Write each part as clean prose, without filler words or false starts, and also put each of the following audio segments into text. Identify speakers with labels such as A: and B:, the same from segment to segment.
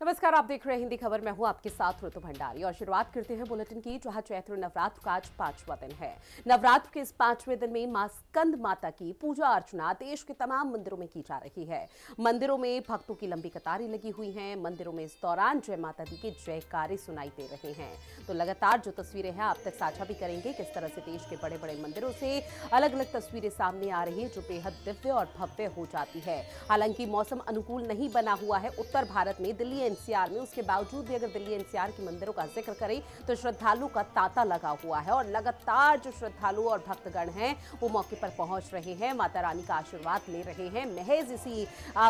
A: नमस्कार, आप देख रहे हैं हिंदी खबर। मैं हूं आपके साथ ऋतु भंडारी और शुरुआत करते हैं बुलेटिन की, जहां चैत्र नवरात्र का आज 5वां दिन है। नवरात्र के इस 5वें दिन में मां स्कंद माता की पूजा अर्चना देश के तमाम मंदिरों में की जा रही है। मंदिरों में भक्तों की लंबी कतारें लगी हुई हैं। मंदिरों में इस दौरान जय माता दी के जयकारे सुनाई दे रहे हैं। तो लगातार जो तस्वीरें हैं आप तक साझा भी करेंगे, किस तरह से देश के बड़े बड़े मंदिरों से अलग अलग तस्वीरें सामने आ रही है, जो बेहद दिव्य और भव्य हो जाती है। हालांकि मौसम अनुकूल नहीं बना हुआ है उत्तर भारत में, दिल्ली एनसीआर में। उसके बावजूद भी अगर दिल्ली एनसीआर के मंदिरों का जिक्र करें तो श्रद्धालुओं का तांता लगा हुआ है और लगातार जो श्रद्धालु और भक्तगण हैं वो मौके पर पहुंच रहे हैं, माता रानी का आशीर्वाद ले रहे हैं। महज इसी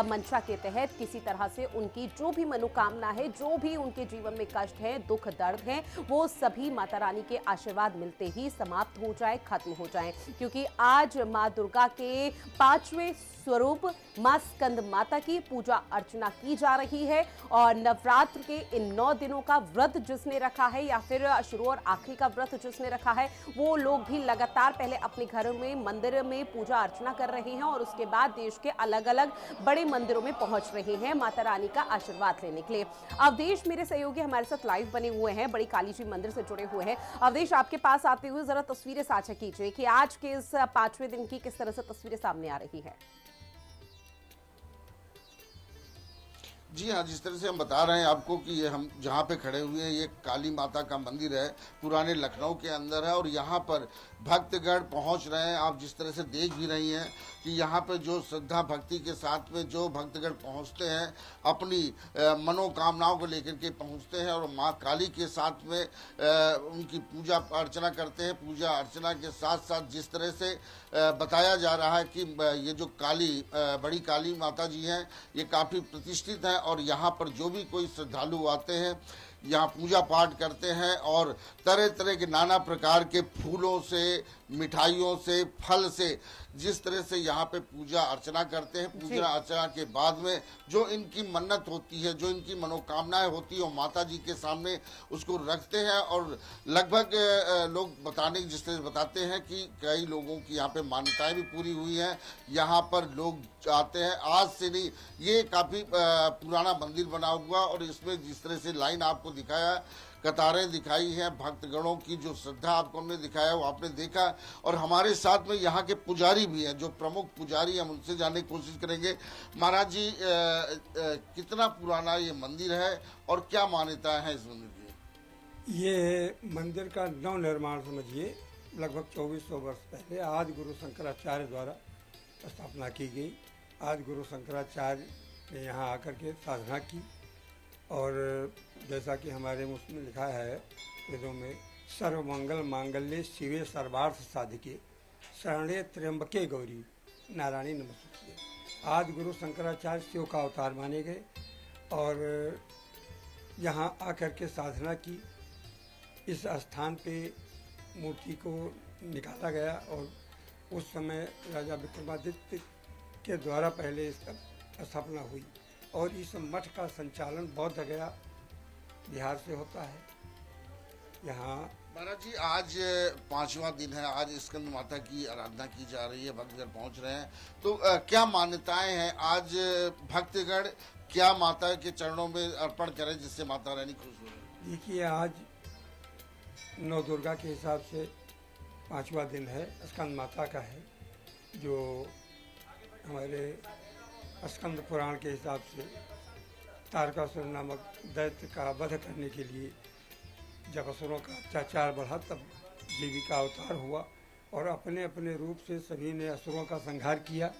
A: मंशा के तहत किसी तरह से उनकी जो भी मनोकामना है, जो भी उनके जीवन में कष्ट है, दुख दर्द है, वो सभी माता रानी के आशीर्वाद मिलते ही समाप्त हो जाए, खत्म हो जाए। क्योंकि आज मां दुर्गा के 5वें स्वरूप मां स्कंद माता की पूजा अर्चना की जा रही है और नवरात्र के इन 9 दिनों का व्रत जिसने रखा है या फिर शुरू और आखिरी का व्रत जिसने रखा है, वो लोग भी लगातार पहले अपने घरों में मंदिर में पूजा अर्चना कर रहे हैं और उसके बाद देश के अलग अलग बड़े मंदिरों में पहुंच रहे हैं माता रानी का आशीर्वाद लेने के लिए। अवधेश मेरे सहयोगी हमारे साथ लाइव बने हुए हैं, बड़ी काली जी मंदिर से जुड़े हुए हैं। अवधेश, आपके पास आते हुए जरा तस्वीरें साझा कीजिए कि आज के इस 5वें दिन की किस तरह से तस्वीरें सामने आ रही है।
B: जी हाँ, जिस तरह से हम बता रहे हैं आपको कि ये हम जहाँ पे खड़े हुए हैं ये काली माता का मंदिर है, पुराने लखनऊ के अंदर है और यहाँ पर भक्तगण पहुँच रहे हैं। आप जिस तरह से देख भी रही हैं कि यहाँ पे जो श्रद्धा भक्ति के साथ में जो भक्तगण पहुँचते हैं, अपनी मनोकामनाओं को लेकर के पहुँचते हैं और माँ काली के साथ में उनकी पूजा अर्चना करते हैं। पूजा अर्चना के साथ साथ जिस तरह से बताया जा रहा है कि ये जो बड़ी काली माता जी हैं, ये काफ़ी प्रतिष्ठित हैं और यहाँ पर जो भी कोई श्रद्धालु आते हैं, यहाँ पूजा पाठ करते हैं और तरह तरह के नाना प्रकार के फूलों से, मिठाइयों से, फल से जिस तरह से यहाँ पे पूजा अर्चना करते हैं। पूजा अर्चना के बाद में जो इनकी मन्नत होती है, जो इनकी मनोकामनाएं होती है, वो माता जी के सामने उसको रखते हैं और लगभग लोग जिस तरह से बताते हैं कि कई लोगों की यहाँ पे मान्यताएं भी पूरी हुई हैं। यहाँ पर लोग आते हैं, आज से नहीं, ये काफ़ी पुराना मंदिर बना हुआ और इसमें जिस तरह से लाइन आपको दिखाया, कतारें दिखाई हैं, भक्तगणों की जो श्रद्धा आपको हमने दिखाया वो आपने देखा। और हमारे साथ में यहाँ के पुजारी भी हैं, जो प्रमुख पुजारी, हम उनसे जानने की कोशिश करेंगे। महाराज जी, कितना पुराना ये मंदिर है और क्या मान्यताएं हैं इस मंदिर की?
C: ये मंदिर का नव निर्माण समझिए लगभग 2400 वर्ष पहले आदि गुरु शंकराचार्य द्वारा स्थापना की गई। आदि गुरु शंकराचार्य ने यहाँ आकर के साधना की और जैसा कि हमारे उसमें लिखा है वेदों में, सर्वमंगल मांगल्ये शिवे सर्वार्थ साधिके शरणे त्र्यंबके गौरी नारायणी नमस्ते। आदि गुरु शंकराचार्य शिव का अवतार माने गए और यहाँ आकर के साधना की। इस स्थान पे मूर्ति को निकाला गया और उस समय राजा विक्रमादित्य के द्वारा पहले इसका स्थापना हुई और इस मठ का संचालन बौद्ध गया बिहार से होता है। यहाँ
B: महाराज जी, आज 5वां दिन है, आज स्कंद माता की आराधना की जा रही है, भक्तगण पहुंच रहे हैं। तो क्या मान्यताएं हैं? आज भक्तगण क्या माता के चरणों में अर्पण करें जिससे माता रानी खुश हो?
C: देखिए, आज नौ दुर्गा के हिसाब से 5वां दिन है, स्कंद माता का है, जो हमारे स्कंद पुराण के हिसाब से तारकासुर नामक दैत्य का वध करने के लिए जब असुरों का अत्याचार बढ़ा तब देवी का अवतार हुआ और अपने अपने रूप से सभी ने असुरों का संहार किया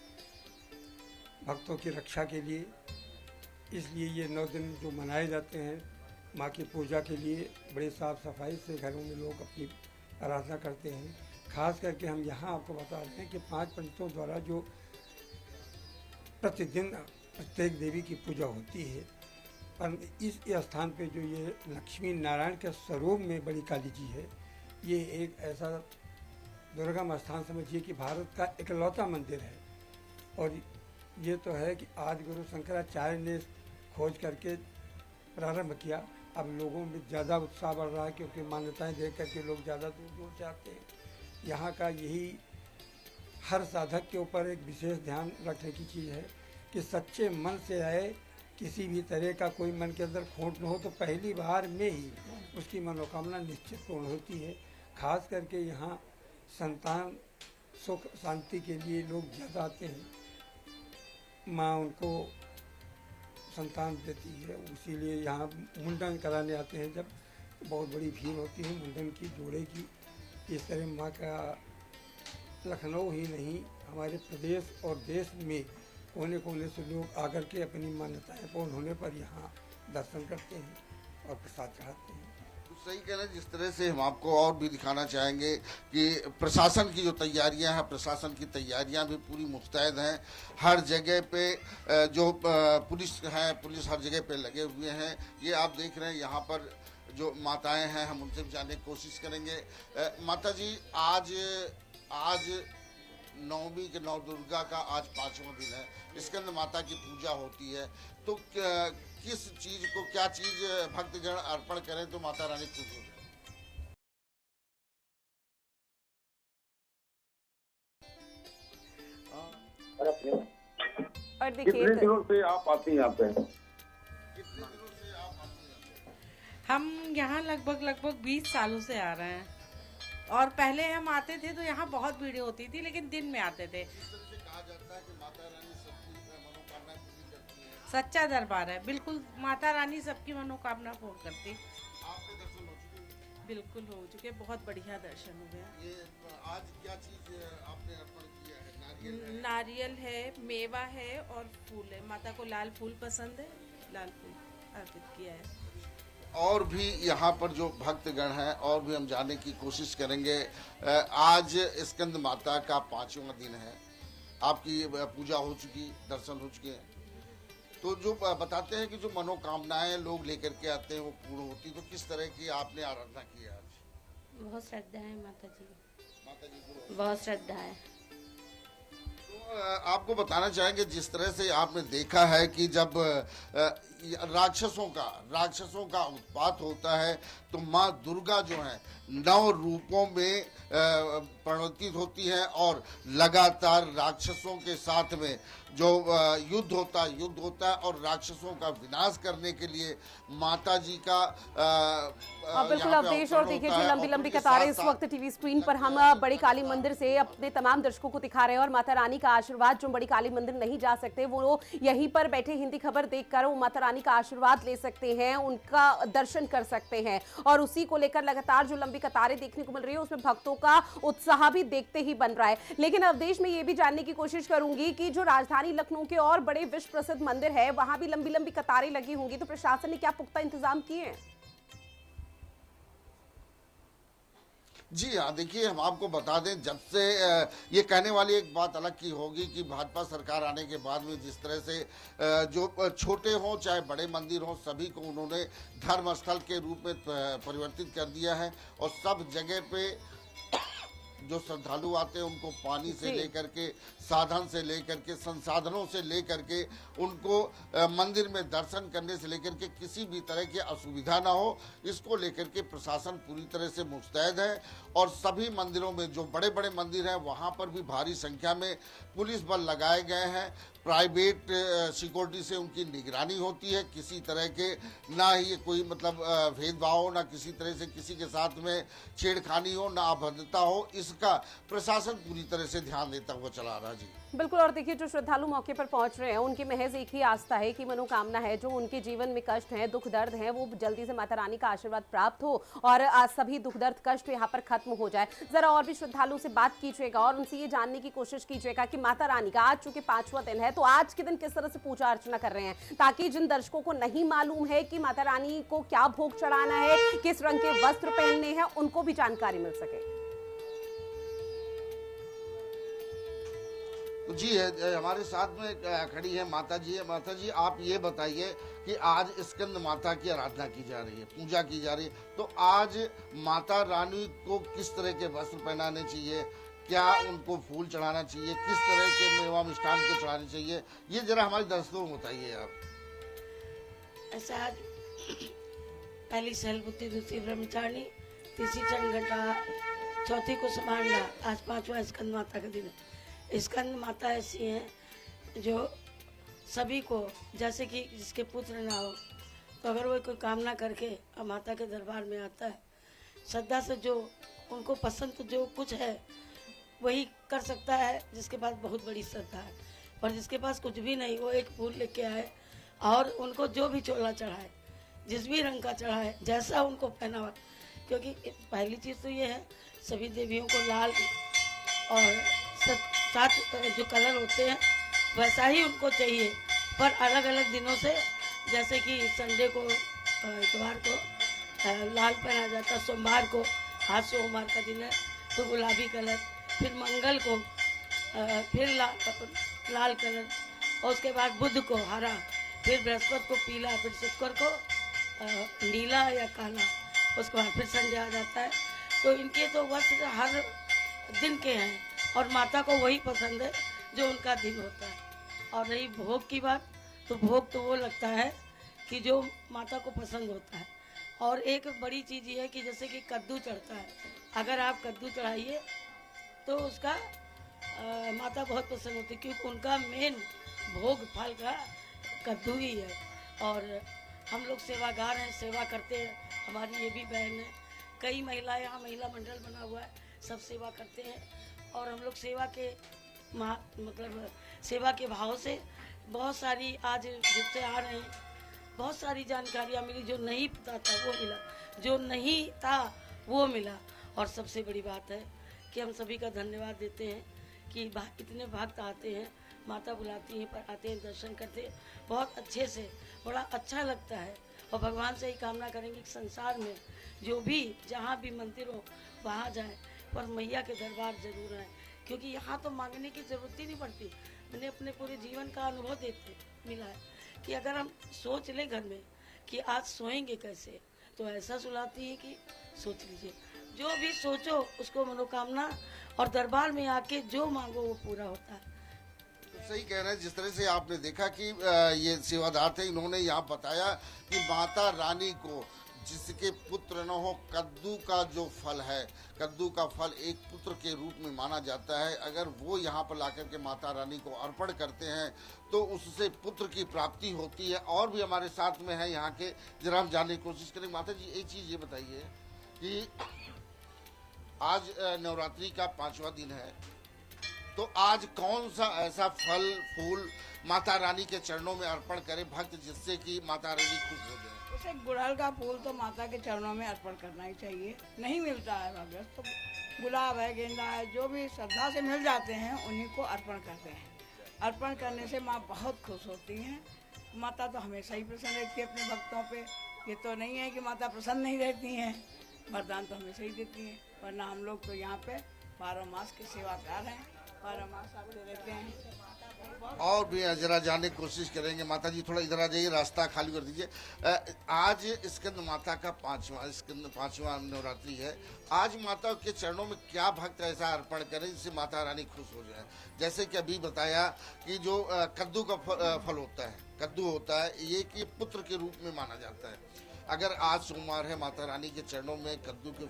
C: भक्तों की रक्षा के लिए। इसलिए ये 9 दिन जो मनाए जाते हैं माँ की पूजा के लिए, बड़े साफ सफाई से घरों में लोग अपनी आराधना करते हैं। खास करके हम यहाँ आपको बता रहे हैं कि 5 पंडितों द्वारा जो प्रतिदिन प्रत्येक देवी की पूजा होती है, पर इस स्थान पे जो ये लक्ष्मी नारायण के स्वरूप में बड़ी काली जी है, ये एक ऐसा दुर्गम स्थान समझिए कि भारत का इकलौता मंदिर है। और ये तो है कि आदि गुरु शंकराचार्य ने खोज करके प्रारंभ किया। अब लोगों में ज़्यादा उत्साह बढ़ रहा है क्योंकि मान्यताएं देख करके लोग ज़्यादा दूर दूर से आते हैं। यहाँ का यही हर साधक के ऊपर एक विशेष ध्यान रखने की चीज़ है कि सच्चे मन से आए किसी भी तरह का कोई मन के अंदर खोट न हो, तो पहली बार में ही उसकी मनोकामना निश्चित पूर्ण होती है। खास करके यहाँ संतान सुख शांति के लिए लोग ज़्यादा आते हैं। माँ उनको संतान देती है, इसीलिए यहाँ मुंडन कराने आते हैं। जब बहुत बड़ी भीड़ होती है मुंडन की, जोड़े की। इस तरह माँ का लखनऊ ही नहीं, हमारे प्रदेश और देश में कोने कोने से लोग आकर के अपनी मान्यताएं पूर्ण होने पर यहाँ दर्शन करते हैं और प्रसाद चढ़ाते हैं।
B: तो सही कह रहे हैं। जिस तरह से हम आपको और भी दिखाना चाहेंगे कि प्रशासन की जो तैयारियां हैं, प्रशासन की तैयारियां भी पूरी मुस्तैद हैं। हर जगह पे जो पुलिस है, पुलिस हर जगह पे लगे हुए हैं। ये आप देख रहे हैं यहाँ पर जो माताएं हैं, हम उनसे भी जानने की कोशिश करेंगे। माता जी, आज नवमी के नौ दुर्गा का आज 5वां दिन है। स्कंद माता की पूजा होती है, तो किस चीज को, क्या चीज भक्तगण अर्पण करें तो माता रानी खुश हो जाए?
A: और
D: कितने
A: देखिए
D: दिनों से आप आती हैं यहाँ पे?
B: कितने दिनों से आप आती हैं?
E: हम यहाँ लगभग 20 सालों से आ रहे हैं। और पहले हम आते थे तो यहाँ बहुत भीड़ होती थी, लेकिन दिन में आते थे।
B: इस तरह से कहा जाता है कि माता रानी सबकी मनोकामनाएं पूरी करती है।
E: सच्चा दरबार है, बिल्कुल माता रानी सबकी मनोकामना पूर्ण करती।
B: आपके दर्शन हो चुके हैं?
E: बिल्कुल हो चुके, बहुत बढ़िया दर्शन हो गया।
B: ये आज क्या चीज आपने अर्पण किया है? नारियल है?
E: नारियल है, मेवा है और फूल है। माता को लाल फूल पसंद है, लाल फूल अर्पित किया है।
B: और भी यहाँ पर जो भक्तगण हैं और भी हम जानने की कोशिश करेंगे। आज स्कंद माता का 5वां दिन है। आपकी पूजा हो चुकी, दर्शन हो चुके हैं, तो जो बताते हैं कि जो मनोकामनाएं लोग लेकर के आते हैं वो पूर्ण होती, तो किस तरह की आपने आराधना की है आज?
F: बहुत श्रद्धा है माता जी,
B: माता जी को
F: बहुत श्रद्धा है।
B: तो आपको बताना चाहेंगे, जिस तरह से आपने देखा है कि जब राक्षसों का उत्पात होता है तो माँ दुर्गा जो है 9 रूपों में परिवर्तित होती है और लगातार राक्षसों के साथ में जो युद्ध होता है और राक्षसों का विनाश करने के लिए माता जी का
A: बिल्कुल
B: यहाँ पे
A: अवधेश, और
B: अवतरण
A: देखिए
B: होता
A: जो
B: है।
A: लंबी
B: और
A: लंबी
B: उनके
A: कतारें इस
B: साथ
A: वक्त टीवी स्क्रीन पर हम बड़ी काली मंदिर से अपने तमाम दर्शकों को दिखा रहे हैं। और माता रानी का आशीर्वाद, जो बड़ी काली मंदिर नहीं जा सकते वो यहीं पर बैठे हिंदी खबर देखकर वो माता रानी का आशीर्वाद ले सकते हैं, उनका दर्शन कर सकते हैं। और उसी को लेकर लगातार जो लंबी कतारें देखने को मिल रही है उसमें भक्तों का उत्साह भी देखते ही बन रहा है। लेकिन अवधेश में ये भी जानने की कोशिश करूंगी कि जो राजधानी लखनऊ के और बड़े विश्व प्रसिद्ध मंदिर है वहां भी लंबी लंबी कतारें लगी होंगी, तो प्रशासन ने क्या पुख्ता इंतजाम किए हैं?
B: जी हाँ, देखिए हम आपको बता दें, जब से ये कहने वाली एक बात अलग की होगी कि भाजपा सरकार आने के बाद में जिस तरह से जो छोटे हों चाहे बड़े मंदिर हों, सभी को उन्होंने धर्म स्थल के रूप में परिवर्तित कर दिया है। और सब जगह पे जो श्रद्धालु आते हैं उनको पानी से लेकर के, साधन से लेकर के, संसाधनों से लेकर के, उनको मंदिर में दर्शन करने से लेकर के किसी भी तरह की असुविधा ना हो, इसको लेकर के प्रशासन पूरी तरह से मुस्तैद है। और सभी मंदिरों में, जो बड़े बड़े मंदिर हैं वहाँ पर भी भारी संख्या में पुलिस बल लगाए गए हैं। प्राइवेट सिक्योरिटी से उनकी निगरानी होती है। किसी तरह के ना ही कोई मतलब भेदभाव हो, ना किसी तरह से किसी के साथ में छेड़खानी हो, ना अभद्रता हो, इसका प्रशासन पूरी तरह से ध्यान देता हुआ चला रहा है। जी
A: बिल्कुल, और देखिए जो श्रद्धालु मौके पर पहुंच रहे हैं उनकी महज एक ही आस्था है कि मनोकामना है, जो उनके जीवन में कष्ट है, दुख दर्द है, वो जल्दी से माता रानी का आशीर्वाद प्राप्त हो और सभी दुख दर्द कष्ट यहाँ पर खत्म हो जाए। जरा और भी श्रद्धालु से बात कीजिएगा और उनसे ये जानने की कोशिश कीजिएगा कि माता रानी का आज चूंकि 5वां दिन है तो आज के दिन किस तरह से पूजा अर्चना कर रहे हैं, ताकि जिन दर्शकों को नहीं मालूम है कि माता रानी को क्या भोग चढ़ाना है, किस रंग के वस्त्र पहनने हैं, उनको भी जानकारी मिल सके।
B: तो जी हमारे साथ में खड़ी है माता जी। माता जी, आप ये बताइए कि आज स्कंद माता की आराधना की जा रही है, पूजा की जा रही है, तो आज माता रानी को किस तरह के वस्त्र पहनाने चाहिए, क्या उनको फूल चढ़ाना चाहिए, किस तरह के मेवा मिष्ठान को चढ़ाने चाहिए, ये जरा हमारे दर्शकों को बताइए आप।
F: ऐसा आज पहली सहलबुद्धि, दूसरी ब्रह्मचारिणी, तीसरी चंद्रघंटा, चौथी को समांडा, आज 5वां स्कंद माता का दिन है। स्कंद माता ऐसी हैं जो सभी को, जैसे कि जिसके पुत्र ना हो तो अगर वो कोई कामना करके माता के दरबार में आता है, श्रद्धा से जो उनको पसंद तो जो कुछ है वही कर सकता है जिसके पास बहुत बड़ी श्रद्धा है। और जिसके पास कुछ भी नहीं, वो एक फूल लेके आए और उनको जो भी चोला चढ़ाए, जिस भी रंग का चढ़ाए, जैसा उनको पहनावा। क्योंकि पहली चीज़ तो ये है, सभी देवियों को लाल और 7 जो कलर होते हैं वैसा ही उनको चाहिए, पर अलग अलग दिनों से, जैसे कि संडे को, इतवार को लाल पहना जाता, सोमवार को, आज सोमवार का दिन है तो गुलाबी कलर, फिर मंगल को फिर लाल कलर, और उसके बाद बुध को हरा, फिर बृहस्पति को पीला, फिर शुक्र को नीला या काला, उसके बाद फिर संडे आ जाता है। तो इनके तो वस्त्र हर दिन के हैं और माता को वही पसंद है जो उनका दिन होता है। और रही भोग की बात, तो भोग तो वो लगता है कि जो माता को पसंद होता है। और एक बड़ी चीज़ ये है कि जैसे कि कद्दू चढ़ता है, अगर आप कद्दू चढ़ाइए तो उसका माता बहुत पसंद होती है, क्योंकि उनका मेन भोग फल का कद्दू ही है। और हम लोग सेवागार हैं, सेवा करते हैं, हमारी ये भी बहन है, कई महिलाएं, यहाँ महिला मंडल बना हुआ है, सब सेवा करते हैं। और हम लोग सेवा के मतलब सेवा के भाव से बहुत सारी, आज जिससे आ रहे हैं, बहुत सारी जानकारियाँ मिली, जो नहीं पता था वो मिला, जो नहीं था वो मिला। और सबसे बड़ी बात है कि हम सभी का धन्यवाद देते हैं कि इतने भक्त आते हैं, माता बुलाती हैं पर आते हैं, दर्शन करते हैं, बहुत अच्छे से, बड़ा अच्छा लगता है। और भगवान से ही कामना करेंगे कि संसार में जो भी जहाँ भी मंदिर हो वहाँ जाए, पर मैया के दरबार जरूर आए, क्योंकि यहाँ तो मांगने की ज़रूरत ही नहीं पड़ती। मैंने अपने पूरे जीवन का अनुभव देते मिला है कि अगर हम सोच लें घर में कि आज सोएंगे कैसे, तो ऐसा सुलाती है कि सोच लीजिए, जो भी सोचो उसको मनोकामना, और दरबार में आके जो मांगो वो पूरा होता है।
B: सही कह रहे हैं। जिस तरह से आपने देखा कि ये सेवादार थे, इन्होंने यहाँ बताया कि माता रानी को जिसके पुत्र न हो, कद्दू का जो फल है, कद्दू का फल एक पुत्र के रूप में माना जाता है। अगर वो यहाँ पर लाकर के माता रानी को अर्पण करते हैं तो उससे पुत्र की प्राप्ति होती है। और भी हमारे साथ में है यहाँ के, जरा हम जानने की कोशिश करें। माता जी, एक चीज़ ये बताइए कि आज नवरात्रि का 5वां दिन है, तो आज कौन सा ऐसा फल फूल माता रानी के चरणों में अर्पण करे भक्त, जिससे कि माता रानी खुश हो जाए?
D: जैसे गुड़हल का फूल तो माता के चरणों में अर्पण करना ही चाहिए, नहीं मिलता है अगर तो गुलाब है, गेंदा है, जो भी श्रद्धा से मिल जाते हैं उन्हीं को अर्पण करते हैं। अर्पण करने से माँ बहुत खुश होती हैं। माता तो हमेशा ही प्रसन्न रहती है अपने भक्तों पे। ये तो नहीं है कि माता प्रसन्न नहीं रहती हैं, वरदान तो हमेशा ही देती हैं। वरना हम लोग तो यहाँ पे 12 मास के सेवाकार हैं, 12 मास आते रहते हैं।
B: और भी जरा जानने की कोशिश करेंगे। माता जी थोड़ा इधर आ जाइए, रास्ता खाली कर दीजिए। आज स्कंद माता का 5वां नवरात्रि है। आज माता के चरणों में क्या भक्त ऐसा अर्पण करें जिससे माता रानी खुश हो जाए? जैसे कि अभी बताया कि जो कद्दू का फल होता है, कद्दू होता है, ये कि पुत्र के रूप में माना जाता है। अगर आज सोमवार है, माता रानी के चरणों में कद्दू के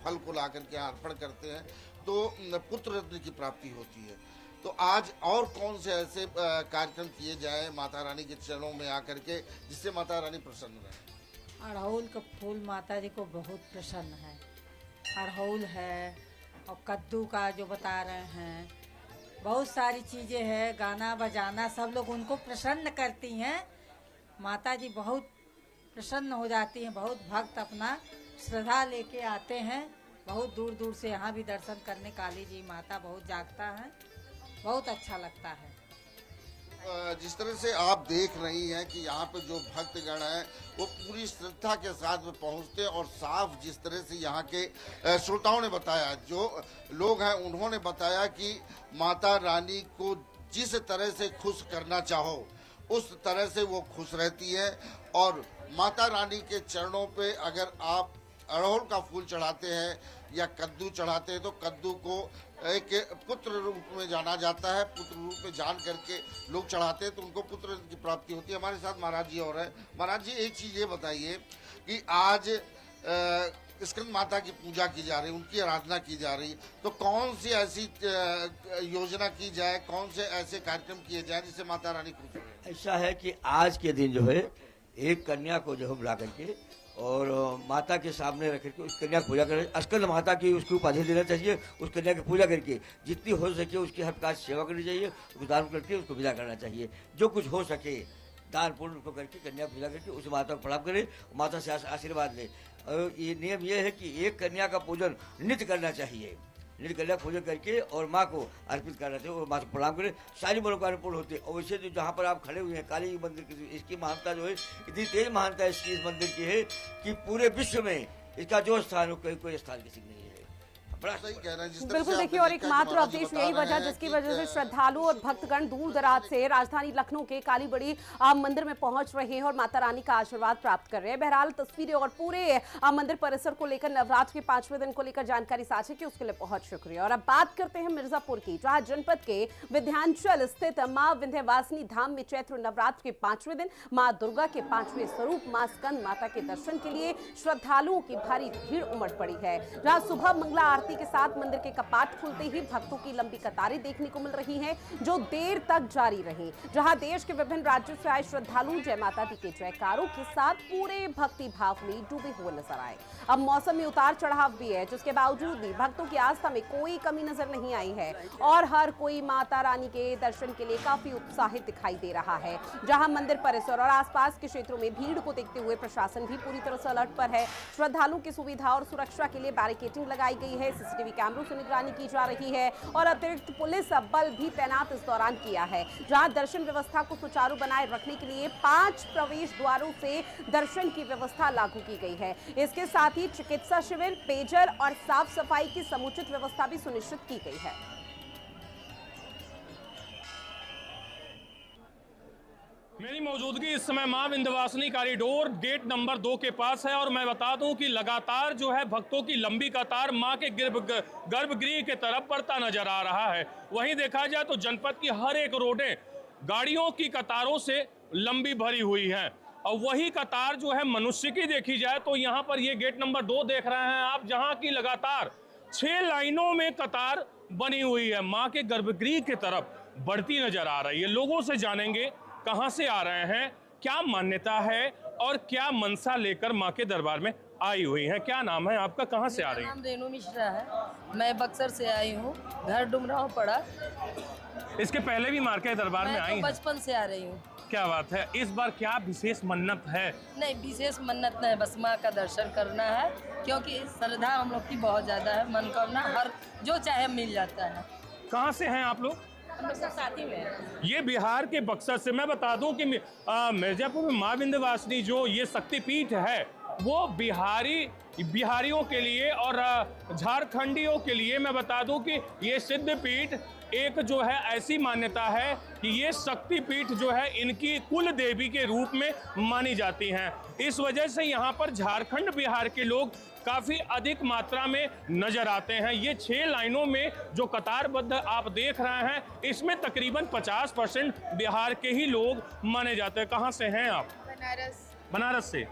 B: फल को ला करके अर्पण करते हैं तो पुत्र रत्न की प्राप्ति होती है। तो आज और कौन से ऐसे कार्यक्रम किए जाए माता रानी के चरणों में आकर के, जिससे माता रानी प्रसन्न रहे?
G: अड़हुल का फूल माता जी को बहुत प्रसन्न है। अड़हुल है और कद्दू का जो बता रहे हैं, बहुत सारी चीज़ें हैं, गाना बजाना, सब लोग उनको प्रसन्न करती हैं। माता जी बहुत प्रसन्न हो जाती हैं। बहुत भक्त अपना श्रद्धा लेके आते हैं, बहुत दूर दूर से यहाँ भी दर्शन करने काली जी माता बहुत जागता है, बहुत अच्छा लगता है।
B: जिस तरह से आप देख रही हैं कि यहाँ पे जो भक्तगण हैं वो पूरी श्रद्धा के साथ में पहुँचते हैं, और साफ जिस तरह से यहाँ के श्रोताओं ने बताया, जो लोग हैं उन्होंने बताया कि माता रानी को जिस तरह से खुश करना चाहो उस तरह से वो खुश रहती है। और माता रानी के चरणों पे अगर आप अड़हुल का फूल चढ़ाते हैं या कद्दू चढ़ाते हैं तो कद्दू को एक पुत्र रूप में जाना जाता है, पुत्र रूप में जान करके लोग चढ़ाते हैं तो उनको पुत्र की प्राप्ति होती है। हमारे साथ महाराज जी और हैं। महाराज जी, एक चीज़ ये बताइए कि आज स्कंद माता की पूजा की जा रही है, उनकी आराधना की जा रही है, तो कौन सी ऐसी योजना की जाए, कौन से ऐसे कार्यक्रम किए जाए जिससे माता रानी खुश हो?
H: ऐसा है कि आज के दिन जो है एक कन्या को जो है बुला करके और माता के सामने रख करके उस कन्या की पूजा करें। स्कंद माता की उसकी उपाधि देना चाहिए। उस कन्या की पूजा करके जितनी हो सके उसकी हर प्रकार सेवा करनी चाहिए, उसको दान करके उसको विदा करना चाहिए। जो कुछ हो सके दान पुण्य उसको करके कन्या पूजा करके उस माता को प्रणाम करे, माता से आशीर्वाद ले। और ये नियम ये है कि एक कन्या का पूजन नित्य करना चाहिए। नित्य कन्या पूजन करके और माँ को अर्पित करना चाहिए और माँ को प्रणाम करें, सारी मनोकामना पूर्ण होती है। और वैसे जो जहाँ पर आप खड़े हुए हैं काली मंदिर की, इसकी महानता जो है इतनी तेज महानता इसकी इस मंदिर की है कि पूरे विश्व में इसका जो स्थान हो कोई स्थान किसी नहीं है।
B: सही कह रहे हैं। जिस तरह
A: बिल्कुल,
B: से
A: देखिए
B: आपने
A: और एक
B: देखा कि
A: मात्र
B: महाराज जी
A: अवधेश
B: बता
A: यही
B: रहे
A: वजह
B: हैं
A: जिसकी
B: कि
A: वजह से श्रद्धालु और भक्तगण दूर दराज से राजधानी लखनऊ के कालीबड़ी मंदिर में पहुंच रहे हैं और माता रानी का आशीर्वाद प्राप्त कर रहे हैं। बहरहाल तस्वीरें और पूरे मंदिर परिसर को लेकर नवरात्र के 5वें दिन को लेकर जानकारी साझा की, उसके लिए बहुत शुक्रिया। और अब बात करते हैं मिर्जापुर की, जहां जनपद के विंध्याचल स्थित मां विंध्यवासिनी धाम में चैत्र नवरात्र के 5वें दिन मां दुर्गा के 5वें स्वरूप मां स्कंद माता के दर्शन के लिए श्रद्धालुओं की भारी भीड़ उमड़ पड़ी है। जहां सुबह मंगला आरती के साथ मंदिर के कपाट खुलते ही भक्तों की लंबी कतारें देखने को मिल रही हैं, जो देर तक जारी रही। जहां देश के विभिन्न राज्यों से आए श्रद्धालु जय माता दी के जयकारों के साथ पूरे भक्ति भाव में डूबे हुए नजर आए। अब मौसम में उतार चढ़ाव भी है, जिसके बावजूद भी भक्तों की आस्था में कोई कमी नजर नहीं आई है और हर कोई माता रानी के दर्शन के लिए काफी उत्साहित दिखाई दे रहा है। जहां मंदिर परिसर और आसपास के क्षेत्रों में भीड़ को देखते हुए प्रशासन भी पूरी तरह से अलर्ट पर है। श्रद्धालुओं की सुविधा और सुरक्षा के लिए बैरिकेडिंग लगाई गई है, सीसीटीवी कैमरों से निगरानी की जा रही है और अतिरिक्त पुलिस बल भी तैनात इस दौरान किया है। जहां दर्शन व्यवस्था को सुचारू बनाए रखने के लिए 5 प्रवेश द्वारों से दर्शन की व्यवस्था लागू की गई है। इसके साथ ही चिकित्सा शिविर, पेयजल और साफ सफाई की समुचित व्यवस्था भी सुनिश्चित की गई है।
I: मेरी मौजूदगी इस समय मां विंध्यवासिनी कॉरिडोर गेट नंबर 2 के पास है और मैं बता दूं कि लगातार जो है भक्तों की लंबी कतार मां के गर्भगृह के तरफ बढ़ता नजर आ रहा है। वहीं देखा जाए तो जनपद की हर एक रोडें गाड़ियों की कतारों से लंबी भरी हुई है और वही कतार जो है मनुष्य की देखी जाए तो यहाँ पर ये गेट नंबर 2 देख रहे हैं आप, जहाँ की लगातार 6 लाइनों में कतार बनी हुई है। माँ के गर्भगृह की तरफ बढ़ती नजर आ रही है। लोगों से जानेंगे कहां से आ रहे हैं, क्या मान्यता है और क्या मनसा लेकर मां के दरबार में आई हुई हैं। क्या नाम है आपका, कहां से आ रही हैं?
J: नाम रेनू मिश्रा है, मैं बक्सर से आई हूँ, घर डुमराव पड़ा।
I: इसके पहले भी मां के दरबार में आई हैं?
J: बचपन से आ रही हूँ।
I: क्या बात है, इस बार क्या विशेष मन्नत है?
J: नहीं, विशेष मन्नत नहीं, बस माँ का दर्शन करना है क्योंकि श्रद्धा हम लोग की बहुत ज्यादा है। मनोकामना हर जो चाहे मिल जाता है।
I: कहां से हैं आप लोग?
J: हम लोग सब साथी में हैं।
I: ये बिहार के बक्सर से। मैं बता दूं कि मिर्जापुर में मां विंध्यवासिनी जो ये शक्तिपीठ है वो बिहारियों के लिए और झारखंडियों के लिए मैं बता दूं कि ये सिद्धपीठ एक जो है ऐसी मान्यता है कि ये शक्तिपीठ जो है इनकी कुल देवी के रूप में मानी जाती हैं। इस वजह से यहाँ पर झारखंड बिहार के लोग काफ़ी अधिक मात्रा में नजर आते हैं। ये 6 लाइनों में जो कतारबद्ध आप देख रहे हैं इसमें तकरीबन 50% बिहार के ही लोग माने जाते हैं। कहाँ से हैं आप? बनारस से।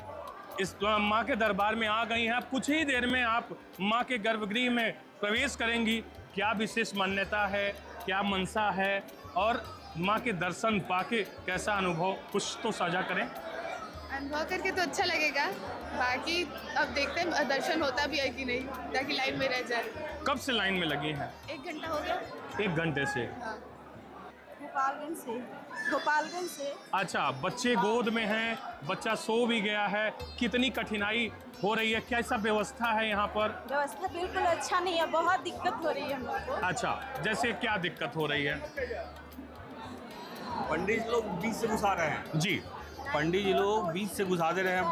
I: इस माँ के दरबार में आ गई हैं। आप कुछ ही देर में आप माँ के गर्भगृह में प्रवेश करेंगी। क्या विशेष मान्यता है, क्या मनसा है और माँ के दर्शन पाके कैसा अनुभव, कुछ तो साझा करें।
K: अनुभव करके तो अच्छा लगेगा, बाकी अब देखते हैं दर्शन होता भी है कि नहीं, ताकि लाइन में रह जाए।
I: कब से लाइन में लगी हैं?
K: 1 घंटा हो गया।
I: 1 घंटे से।
K: गोपालगंज से।
I: अच्छा, बच्चे गोद में हैं, बच्चा सो भी गया है, कितनी कठिनाई हो रही है, कैसा व्यवस्था है यहाँ पर?
K: व्यवस्था बिल्कुल अच्छा नहीं है, बहुत दिक्कत हो रही है हम लोग को।
I: अच्छा, जैसे क्या दिक्कत हो रही है?
L: पंडित लोग बीच से घुसा रहे हैं
I: जी,
L: पंडित जी लोग बीच से घुसा दे रहे हैं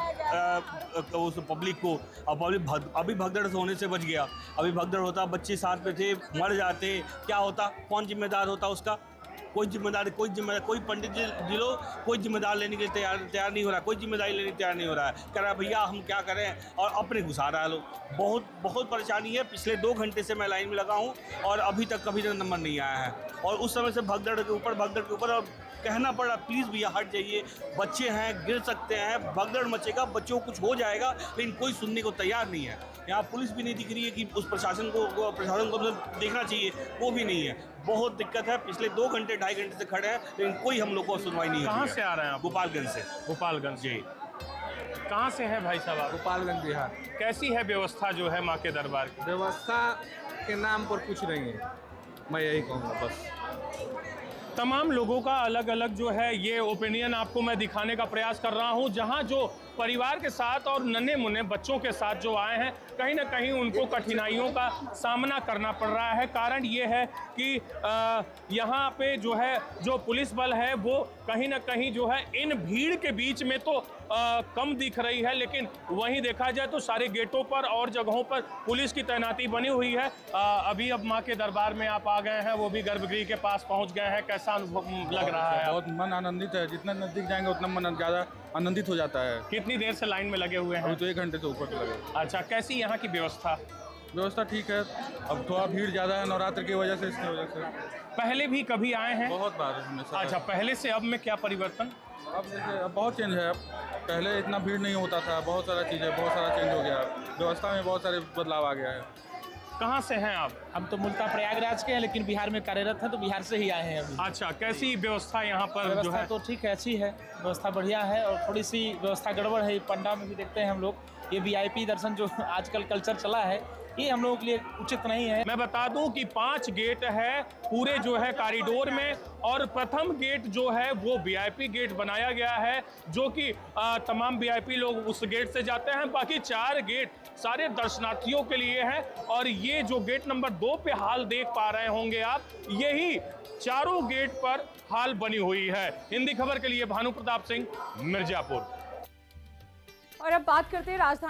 L: उस पब्लिक को। अब पब्लिक अभी भगदड़ होने से बच गया। अभी भगदड़ होता, बच्चे साथ में थे, मर जाते, क्या होता, कौन जिम्मेदार होता उसका? कोई पंडित जी लोग कोई जिम्मेदार लेने के लिए तैयार नहीं हो रहा, कोई जिम्मेदारी लेने तैयार नहीं हो रहा है। कह रहा है भैया हम क्या करें, और अपने घुसा रहा है लोग। बहुत परेशानी है। पिछले 2 घंटे से मैं लाइन में लगा हूँ और अभी तक कभी नंबर नहीं आया है। और उस समय से भगदड़ के ऊपर और कहना पड़ा प्लीज़ भैया हट जाइए, बच्चे हैं, गिर सकते हैं, भगदड़ मचेगा, बच्चों को कुछ हो जाएगा, लेकिन कोई सुनने को तैयार नहीं है। यहाँ पुलिस भी नहीं दिख रही है कि उस प्रशासन को देखना चाहिए, वो भी नहीं है। बहुत दिक्कत है, पिछले 2 घंटे 2.5 घंटे से खड़े हैं, लेकिन कोई हम लोग को सुनवाई नहीं है।
I: कहाँ से आ रहे हैं आप?
L: गोपालगंज से।
I: गोपालगंज
L: जी।
I: कहाँ से हैं भाई साहब आप?
M: गोपालगंज बिहार।
I: कैसी है व्यवस्था जो है माँ के दरबार की?
M: व्यवस्था के नाम पर कुछ नहीं है, मैं यही कहूँगा बस।
I: तमाम लोगों का अलग अलग जो है ये ओपिनियन आपको मैं दिखाने का प्रयास कर रहा हूं, जहां जो परिवार के साथ और नन्हे मुन्ने बच्चों के साथ जो आए हैं, कहीं ना कहीं उनको कठिनाइयों का सामना करना पड़ रहा है। कारण ये है कि यहाँ पे जो है जो पुलिस बल है वो कहीं ना कहीं जो है इन भीड़ के बीच में तो कम दिख रही है, लेकिन वहीं देखा जाए तो सारे गेटों पर और जगहों पर पुलिस की तैनाती बनी हुई है। अभी अब माँ के दरबार में आप आ गए हैं, वो भी गर्भगृह के पास पहुँच गए हैं, कैसा अनुभव लग रहा है?
M: बहुत मन आनंदित है, जितना नजदीक जाएंगे उतना मन ज़्यादा आनंदित हो जाता है।
I: कितनी देर से लाइन में लगे हुए हैं?
M: अभी तो 1 घंटे से ऊपर लगे।
I: अच्छा, कैसी यहाँ की व्यवस्था?
M: व्यवस्था ठीक है, अब थोड़ा भीड़ ज़्यादा है नवरात्र की वजह से, इसकी वजह से।
I: पहले भी कभी आए हैं?
M: बहुत बार हमेशा।
I: अच्छा, पहले से अब में क्या परिवर्तन?
M: अब जैसे अब बहुत चेंज है, अब पहले इतना भीड़ नहीं होता था, बहुत सारा चीज़ें, बहुत सारा चेंज हो गया, व्यवस्था में बहुत सारे बदलाव आ गया है।
I: कहाँ से हैं आप?
N: हम तो मूलतः प्रयागराज के हैं, लेकिन बिहार में कार्यरत हैं, तो बिहार से ही आए हैं अभी।
I: अच्छा, कैसी व्यवस्था यहाँ पर जो
N: व्यवस्था
I: है?
N: तो ठीक है, अच्छी है, व्यवस्था बढ़िया है, और थोड़ी सी व्यवस्था गड़बड़ है। पंडा में भी देखते हैं हम लोग, ये VIP दर्शन जो आजकल कल्चर चला है, ये हम लोगों के लिए उचित नहीं है।
I: मैं बता दूं कि 5 गेट है पूरे जो है कॉरिडोर में, और प्रथम गेट जो है वो VIP गेट बनाया गया है, जो कि तमाम VIP लोग उस गेट से जाते हैं। बाकी 4 गेट सारे दर्शनार्थियों के लिए हैं, और ये जो गेट नंबर 2 पे हाल देख पा रहे होंगे आप, यही चारों गेट पर हाल बनी हुई है। हिंदी खबर के लिए भानु प्रताप सिंह, मिर्जापुर।
A: और अब बात करते हैं राजधानी